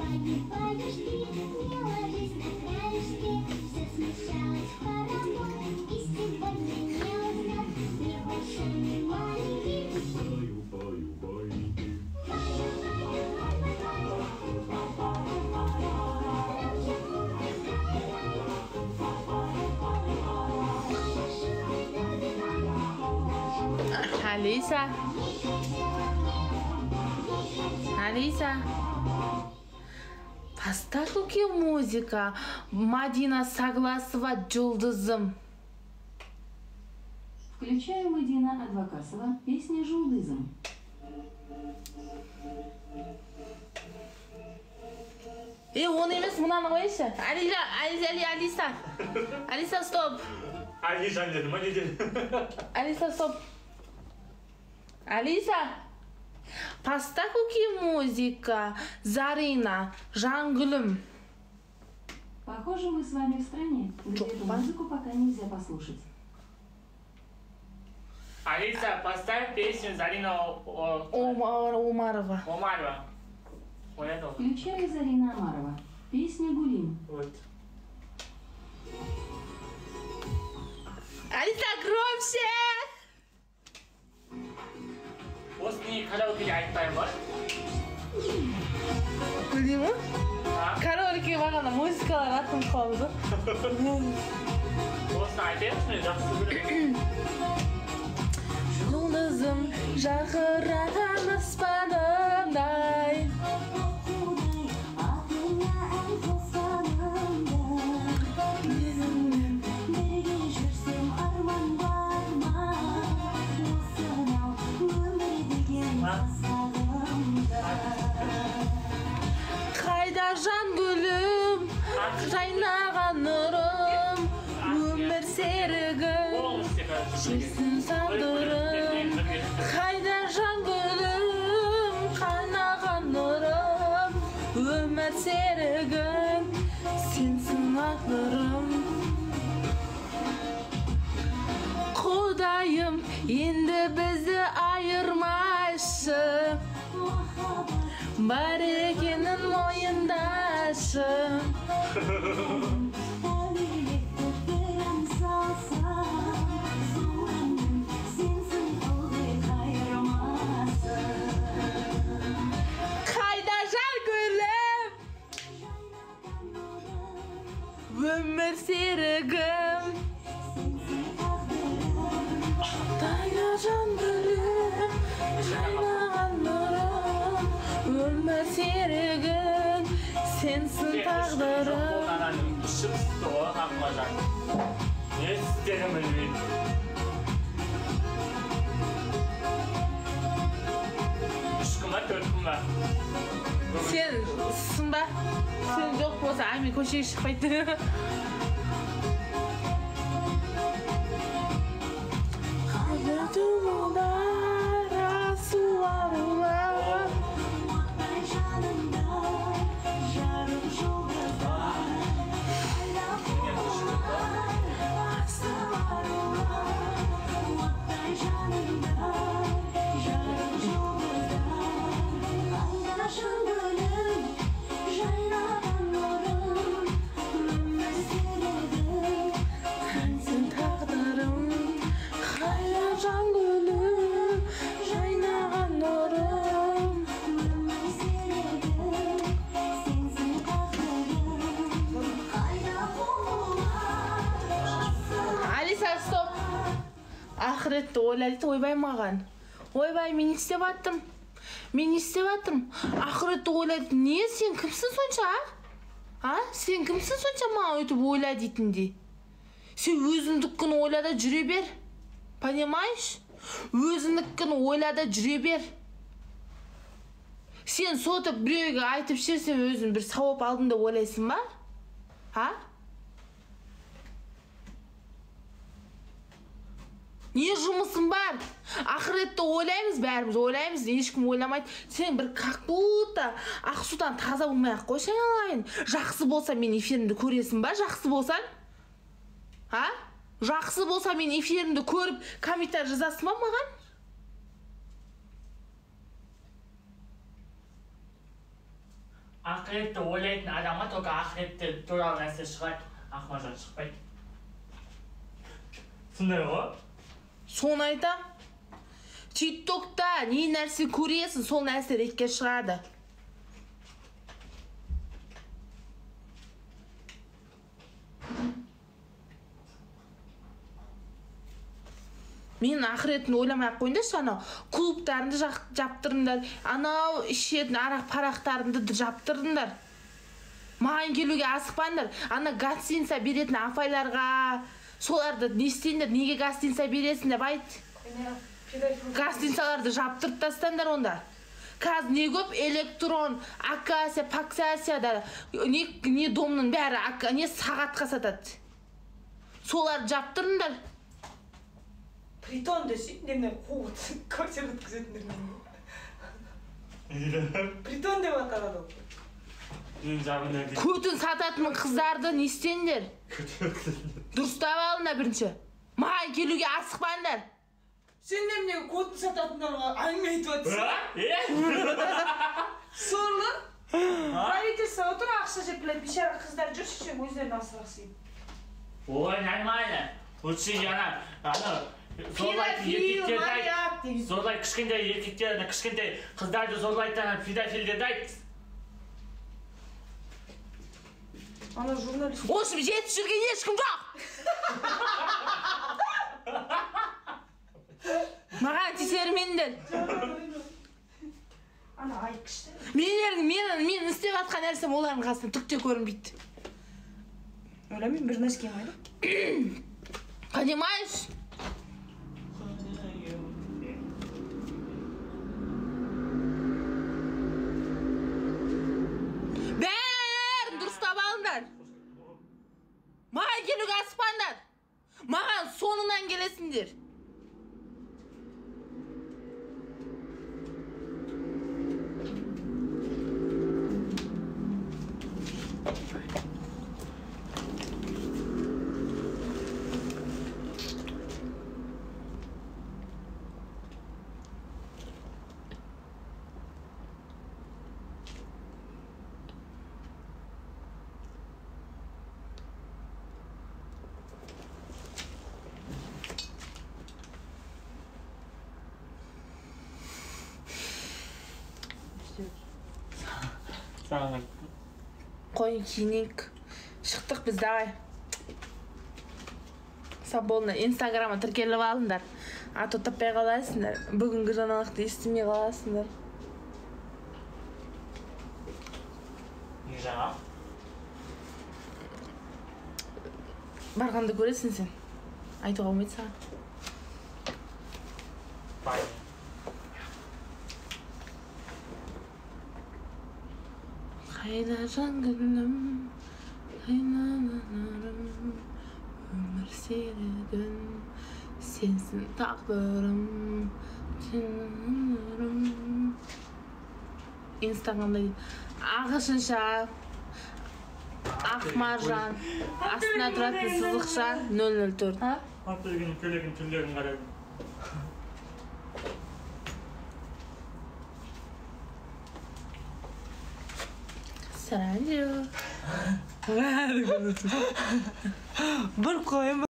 Подожди, не ложись на краешке, все смешалось в хоровод, и сегодня не узнать ни большой, ни маленький. Баю, баю, байки. Алиса. Алиса. Поставь-ка музыка. Мадина Согласова, Жулдызым. Включаю Мадина Адвакасова, песня «Жулдызым». Он емес, мынаны қойшы. Алиса. Алиса, стоп. Алиса dedim, hadi dedim. Алиса, стоп. Алиса. Поставь-ка музыка. Зарина, Жангулым. Похоже, мы с вами в стране, где эту музыку пока нельзя послушать. Алиса, поставь песню Зарина Умарова. Омарова. Включаю Зарина Омарова. Песня «Гулим». Вот. Алиса, громче! Osni karaoke'de айтпаймын ба? Білдей ма? Караоке бағана музыкалар атылып қалды. Осыны айтайықшы, мен жақсы көремін. Жұлдызым жарқыраған аспанымдай. Қайда жан гүлім, жайнаған нұрым, өмір серігім, шексін сағдырым. Қайда жан гүлім, қайнаған нұрым, өмір серігім, сенсің ақнұрым. Құдайым, енді бізді айырмайшы, бар екенін мойындашы. Қайда жар гүлім, өмір серігім. Қайда жан гүлім, жайнаған нұрым, өмір серігім, сенсің тағдырым. Işık stoğu hakmadan. Ne isterim bilmeyim. Üç gün var, 4 gün var. Sensin ба? Sen жоқ болса, мен көшеге шықпайды. Ақыретті ойлайды, ойбай маған. Ойбай, мен істеп аттым. Ақыретті ойлайды. Не, сен кімсің сонша? Сен кімсің сонша маған өйтіп ойла дейтіндей? Сен өзіңдікін ойлада жүре бер. Понимаешь? Өзіңдікін ойлада жүре бер. Сен сотып біреуге айтып шерсен өзің бір сауап алдың да ойлайсың ба? Не жұмысың бар? Ақыретті ойлаймыз, бәріміз ойлаймыз, ешкім ойламайды. Сен бір как будто ақсудан таза болмай-ақ қойшы айналайын. Жақсы болса мен эфирімді көресің ба? Жақсы болсаң? Жақсы болса мен эфирімді көріп, комментарий жазасың ба маған? Ahiretте ойлайтын адамға только ахиретте туралы нәрсе шығады. Ақмажан шықпайды. Сондай ғой? Соны айтам. TikTok'та не нәрсе көресің, сол нәрсе ретке шығады. Мен ақыретін ойламай-ақ қойыңдаршы, анау клубтарыңды жаптырыңдар, анау ішетін арақ парақтарыңды жаптырыңдар. Маған келуге асықпаңдар. Ана гостиница беретін апайларға, соларды не істейіңдер, неге гостиница бересің деп айт. Гостиницаларды жаптырып тастаңдар онда. Қазір не көп электрон, акация, паксацияда, не домның бәрі, не сағатқа сатады. Соларды жаптырыңдар. Притон десе, немне қуыт, квартира өткізетіндер мен. Притон деп аталады ол. Көтін сататын қыздарды не істеңдер? Дұрыстап алыңдар бірінші. Маған келуге асықпаңдар. Сен немне көтін сататындарға әңгіме айтып жатсың. Сорлы. Правительство отыр, ақша жеп келеді, бейшара қыздар жүрші, өздерін асырақсың. Ой, нормально. Лучше ана зорлай кішкентай еркектерді, кішкентай қыздарды зорлайтын педофилдерді айт. Ана журналист. Осы жетіп жүрген ешкім жоқ. Маған тексермеңдер. Ана айқышты. Мен істеп атқан нәрсем олардың қасында түк те көрінбейді. Ойлаймын, бір нәрсе келмейді. Понимаешь? Бәрін дұрыстап алыңдар. Маған келуге асықпаңдар. Маған соңынан келесіңдер. Қой киінейік. Шықтық біз, давай. Саболны инстаграмға тіркеліп алыңдар. А то таппай қаласыңдар. Бүгінгі жаңалықты естімей қаласыңдар. Не жаңа? Барғанды көресің сен. Айтуға болмайды саған. Бай. Қайда жаңғыным, қайнанарым, өмір серігін, сенсің тағдырым, теңірім. Инстаграмда дейді, ағылшынша, Ақмаржан, астына тұратын сызықша 004. Атылгін, көлегін, түрлерін қарадым. Сәлем. Бір қойым.